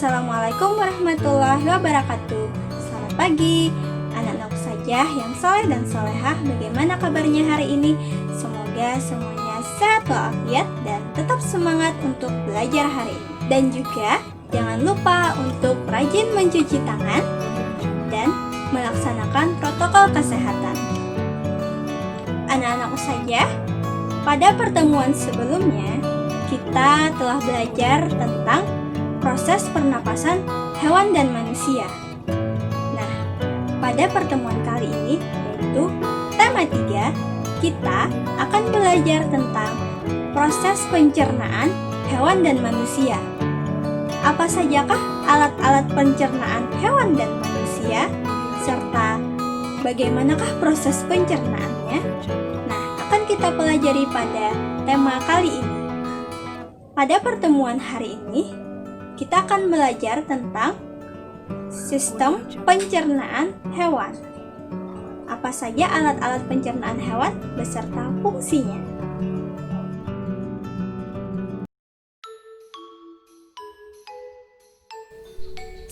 Assalamualaikum warahmatullahi wabarakatuh. Selamat pagi, anak-anak saja yang soleh dan solehah. Bagaimana kabarnya hari ini? Semoga semuanya sehat walafiat dan tetap semangat untuk belajar hari ini. Dan juga jangan lupa untuk rajin mencuci tangan dan melaksanakan protokol kesehatan. Anak-anak saja, pada pertemuan sebelumnya kita telah belajar tentang proses pernapasan hewan dan manusia. Nah, pada pertemuan kali ini, yaitu tema 3, kita akan belajar tentang proses pencernaan hewan dan manusia. Apa sajakah alat-alat pencernaan hewan dan manusia, serta bagaimanakah proses pencernaannya? Nah, akan kita pelajari pada tema kali ini. Pada pertemuan hari ini, kita akan belajar tentang sistem pencernaan hewan. Apa saja alat-alat pencernaan hewan beserta fungsinya?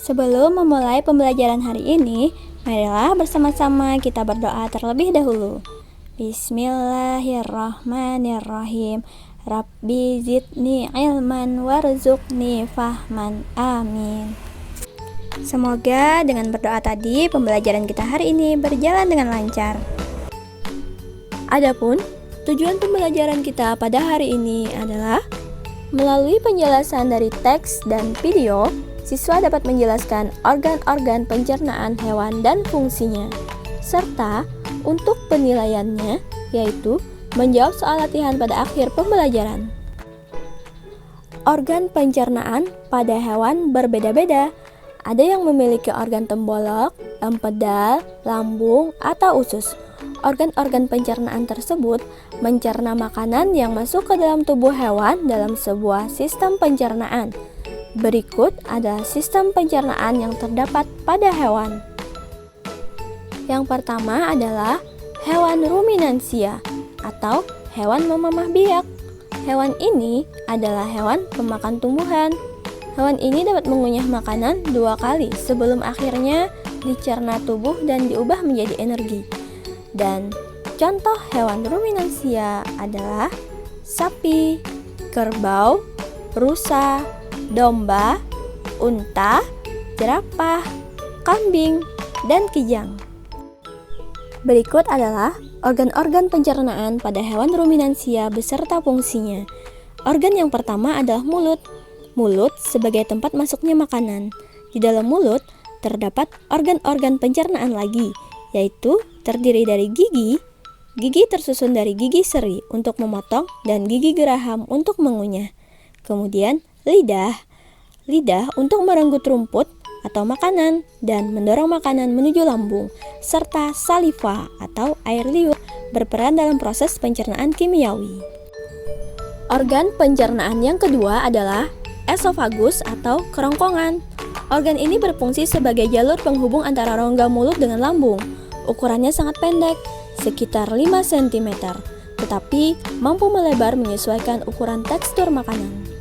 Sebelum memulai pembelajaran hari ini, marilah bersama-sama kita berdoa terlebih dahulu. Bismillahirrahmanirrahim. Rabbi zidni ilman warzuqni fahman, amin. Semoga dengan berdoa tadi pembelajaran kita hari ini berjalan dengan lancar. Adapun tujuan pembelajaran kita pada hari ini adalah melalui penjelasan dari teks dan video, siswa dapat menjelaskan organ-organ pencernaan hewan dan fungsinya, serta untuk penilaiannya yaitu menjawab soal latihan pada akhir pembelajaran. Organ pencernaan pada hewan berbeda-beda. Ada yang memiliki organ tembolok, empedal, lambung, atau usus. Organ-organ pencernaan tersebut mencerna makanan yang masuk ke dalam tubuh hewan dalam sebuah sistem pencernaan. Berikut adalah sistem pencernaan yang terdapat pada hewan. Yang pertama adalah hewan ruminansia atau hewan memamah biak. Hewan ini adalah hewan pemakan tumbuhan. Hewan ini dapat mengunyah makanan 2 kali sebelum akhirnya dicerna tubuh dan diubah menjadi energi. Dan contoh hewan ruminansia adalah sapi, kerbau, rusa, domba, unta, jerapah, kambing, dan kijang. Berikut adalah organ-organ pencernaan pada hewan ruminansia beserta fungsinya. Organ yang pertama adalah mulut. Mulut sebagai tempat masuknya makanan. Di dalam mulut terdapat organ-organ pencernaan lagi, yaitu terdiri dari gigi. Gigi tersusun dari gigi seri untuk memotong dan gigi geraham untuk mengunyah. Kemudian lidah. Lidah untuk merenggut rumput atau makanan dan mendorong makanan menuju lambung, serta saliva atau air liur berperan dalam proses pencernaan kimiawi. Organ pencernaan yang kedua adalah esofagus atau kerongkongan. Organ ini berfungsi sebagai jalur penghubung antara rongga mulut dengan lambung. Ukurannya sangat pendek, sekitar 5 cm, tetapi mampu melebar menyesuaikan ukuran tekstur makanan.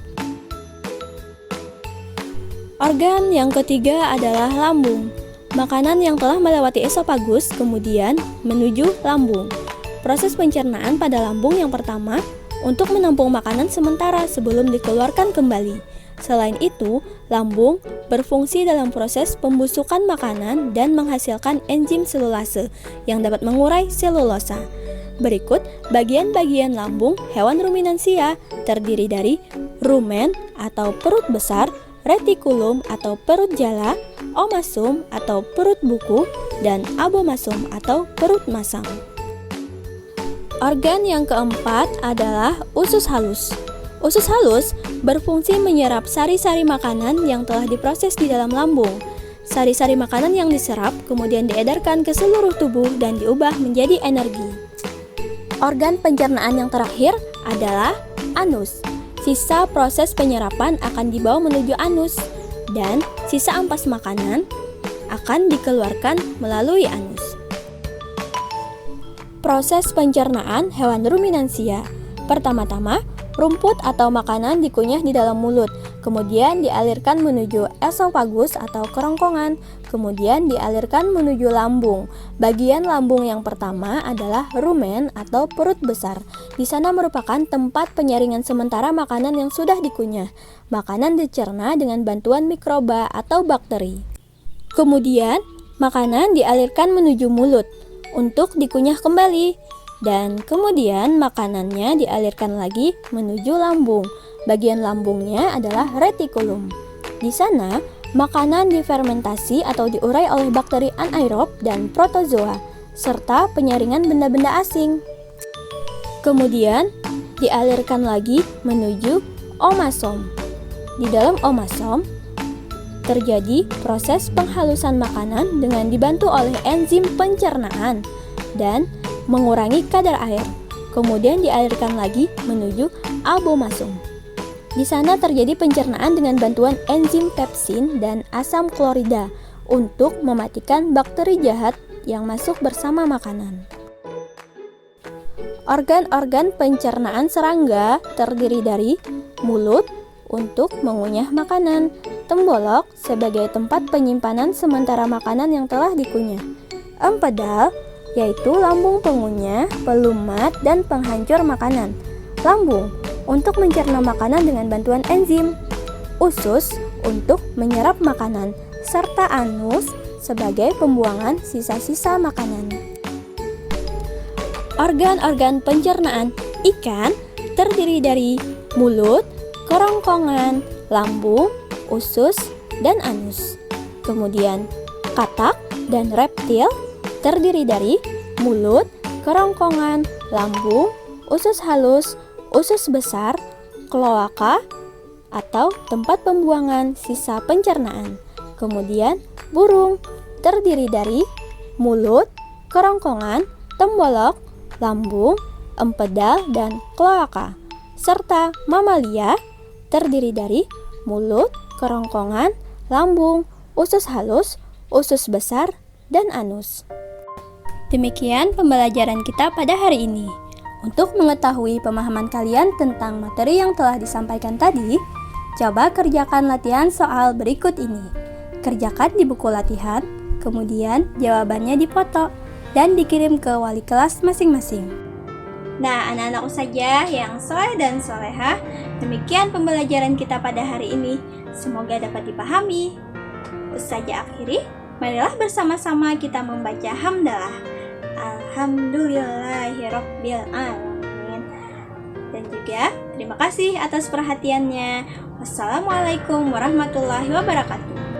Organ yang ketiga adalah lambung. Makanan yang telah melewati esofagus kemudian menuju lambung. Proses pencernaan pada lambung yang pertama untuk menampung makanan sementara sebelum dikeluarkan kembali. Selain itu, lambung berfungsi dalam proses pembusukan makanan dan menghasilkan enzim selulase yang dapat mengurai selulosa. Berikut bagian-bagian lambung hewan ruminansia terdiri dari rumen atau perut besar, retikulum atau perut jala, omasum atau perut buku, dan abomasum atau perut masam. Organ yang keempat adalah usus halus. Usus halus berfungsi menyerap sari-sari makanan yang telah diproses di dalam lambung. Sari-sari makanan yang diserap kemudian diedarkan ke seluruh tubuh dan diubah menjadi energi. Organ pencernaan yang terakhir adalah anus. Sisa proses penyerapan akan dibawa menuju anus dan sisa ampas makanan akan dikeluarkan melalui anus. Proses pencernaan hewan ruminansia. Pertama-tama, Rumput atau makanan dikunyah di dalam mulut, kemudian dialirkan menuju esofagus atau kerongkongan, kemudian dialirkan menuju lambung. Bagian lambung yang pertama adalah rumen atau perut besar. Di sana merupakan tempat penyaringan sementara makanan yang sudah dikunyah. Makanan dicerna dengan bantuan mikroba atau bakteri. Kemudian, makanan dialirkan menuju mulut untuk dikunyah kembali. Dan kemudian makanannya dialirkan lagi menuju lambung. Bagian lambungnya adalah retikulum. Di sana, makanan difermentasi atau diurai oleh bakteri anaerob dan protozoa, serta penyaringan benda-benda asing. Kemudian, dialirkan lagi menuju omasom. Di dalam omasom, terjadi proses penghalusan makanan dengan dibantu oleh enzim pencernaan dan mengurangi kadar air. Kemudian dialirkan lagi menuju abomasum. Di sana terjadi pencernaan dengan bantuan enzim pepsin dan asam klorida untuk mematikan bakteri jahat yang masuk bersama makanan. Organ-organ pencernaan serangga terdiri dari mulut untuk mengunyah makanan, tembolok sebagai tempat penyimpanan sementara makanan yang telah dikunyah, empedal yaitu lambung pengunyah, pelumat, dan penghancur makanan. Lambung untuk mencerna makanan dengan bantuan enzim. Usus untuk menyerap makanan, serta anus sebagai pembuangan sisa-sisa makanan. Organ-organ pencernaan ikan terdiri dari mulut, kerongkongan, lambung, usus, dan anus. Kemudian, katak dan reptil terdiri dari mulut, kerongkongan, lambung, usus halus, usus besar, kloaka atau tempat pembuangan sisa pencernaan. Kemudian, burung terdiri dari mulut, kerongkongan, tembolok, lambung, empedal, dan kloaka. Serta mamalia terdiri dari mulut, kerongkongan, lambung, usus halus, usus besar, dan anus. Demikian pembelajaran kita pada hari ini. Untuk mengetahui pemahaman kalian tentang materi yang telah disampaikan tadi, coba kerjakan latihan soal berikut ini. Kerjakan di buku latihan, kemudian jawabannya dipoto dan dikirim ke wali kelas masing-masing. Nah, anak-anakku saja yang soleh dan solehah, demikian pembelajaran kita pada hari ini. Semoga dapat dipahami. Ustazah akhiri, marilah bersama-sama kita membaca hamdalah. Alhamdulillahirabbil alamin. Dan juga terima kasih atas perhatiannya. Wassalamualaikum warahmatullahi wabarakatuh.